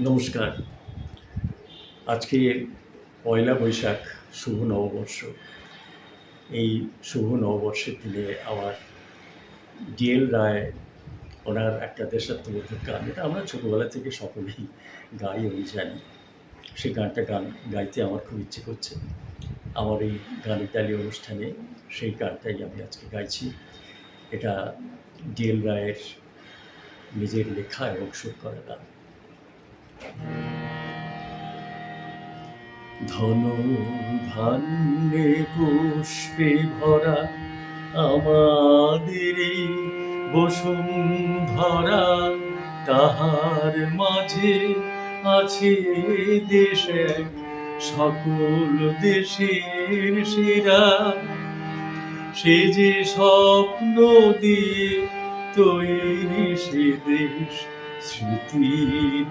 নমস্কার। আজকে পয়লা বৈশাখ, শুভ নববর্ষ। এই শুভ নববর্ষের দিনে আমার ডিএল রায় ওনার একটা দেশাত্মবোধক গান, এটা আমরা ছোটোবেলা থেকে সকলেই গাই এবং জানি। সেই গানটা গাইতে আমার খুব ইচ্ছে করছে। আমার এই গানের তালি অনুষ্ঠানে সেই গানটাই আমি আজকে গাইছি। এটা ডিএল রায়ের নিজের লেখা এবং সুর করা গান। ধনধান্যে পুষ্পে ভরা আমাদের এই বসুন্ধরা, তাহার মাঝে আছে দেশ এক, সকল দেশের সেরা। সে যে স্বপ্ন দিয়ে তৈরি সে দেশ, স্মৃতি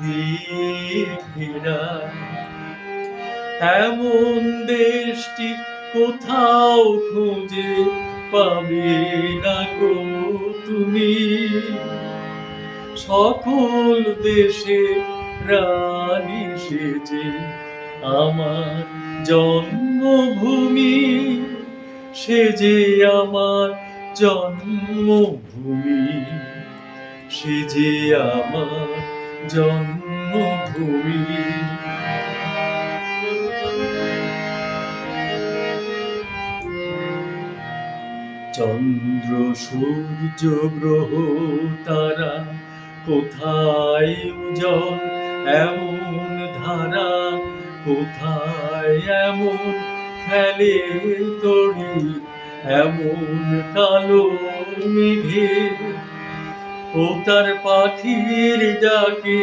দিয়ে ঘেরা। এমন দেশটি কোথাও খুঁজে পাবে না গো তুমি। সকল দেশে রানী সেজে আমার জন্মভূমি, সে যে আমার জন্মভূমি, সে যে আমার জন্মভূমি। চন্দ্র সূর্য গ্রহ তারা কোথায় উজ্জ্বল এমন ধারা, কোথায় এমন খেলে তড়ি এমন কালো মেঘে। ও তার পাখির ডাকে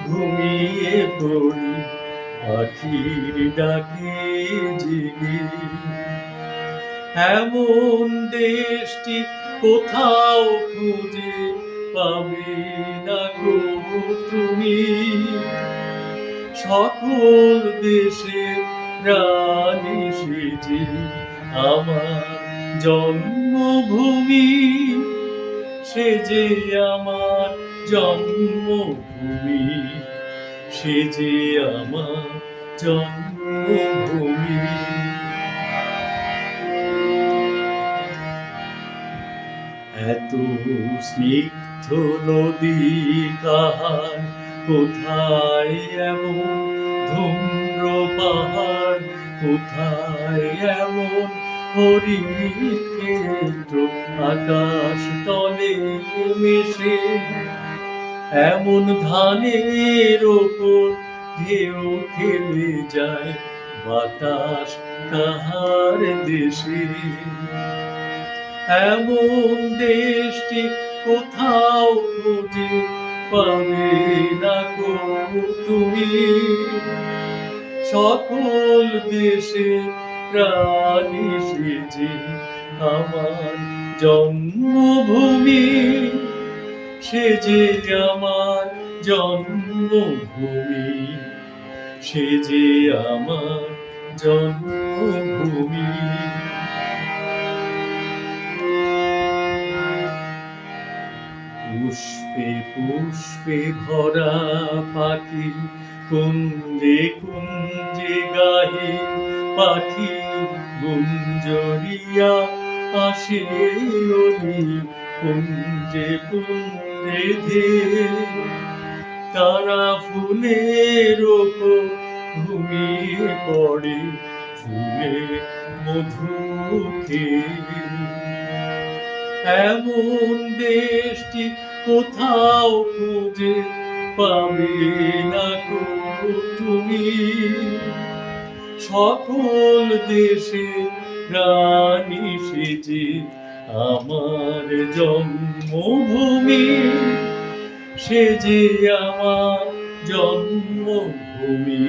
ঘুমিয়ে পড়ি, পাখির ডাকে জেগে। এমন দেশটি কোথাও খুঁজে পাবে না গো তুমি। সকল দেশে রানী সেজে আমার জন্মভূমি, সে যে আমার জন্মভূমি, সে যে আমার জন্মভূমি। এত স্নিগ্ধ নদী কাহার, কোথায় এমন ধুম্র পাহাড়, কোথায় এমন হরিণ ক্ষেত্র আকাশ তলে মিশে। এমন ধানের ওপর ঢেউ খেলে যায় বাতাস কাহার দেশে। এমন দেশটি কোথাও খুঁজে পাবে না গো তুমি। সকল দেশে রানী সেজে আমার জন্মভূমি, সে যে আমার জন্মভূমি, সে যে আমার জন্মভূমি। পুষ্পে পুষ্পে ভরা পাখি কুঞ্জে কুঞ্জে গাহে, পাখি গুঞ্জরিয়া আসে ওই কুঞ্জে কুঞ্জে ধেয়ে। তারা ফুলের ওপর ঘুমিয়ে পড়ে, ফুলে মধু খেয়ে। এমন দেশটি কোথাও খুঁজে পাবে না গো তুমি। সকল দেশে রানী সেজে আমার জন্মভূমি, সে যে আমার জন্মভূমি,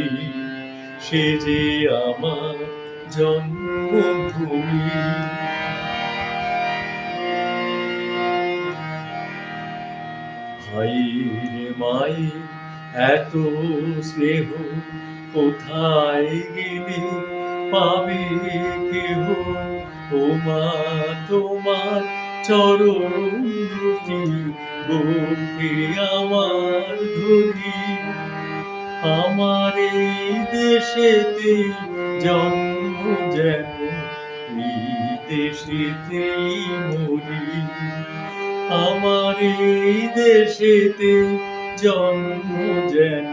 সে যে আমার জন্মভূমি। ভাইরে মায়ের এত স্নেহ কোথায় গেলে পাবে কেহ। ও মা তোমার চরণ দুটি বুকে আমার ধরি, আমার এই দেশেতে জন্ম যেন এই দেশেতেই মরি। আমার এই দেশেতে জন্ম যেন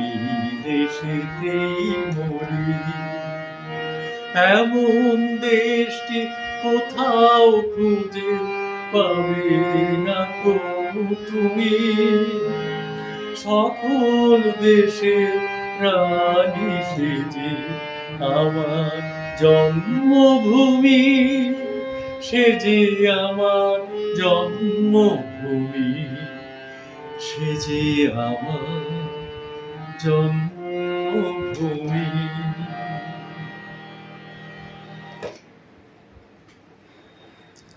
এই দেশেতেই মরি। এমন দেশটি কোথাও খুঁজে পাবে না কো তুমি। সকল দেশে রানী সেজে আমার জন্মভূমি, সে যে আমার জন্মভূমি, সে যে আমার জন্মভূমি।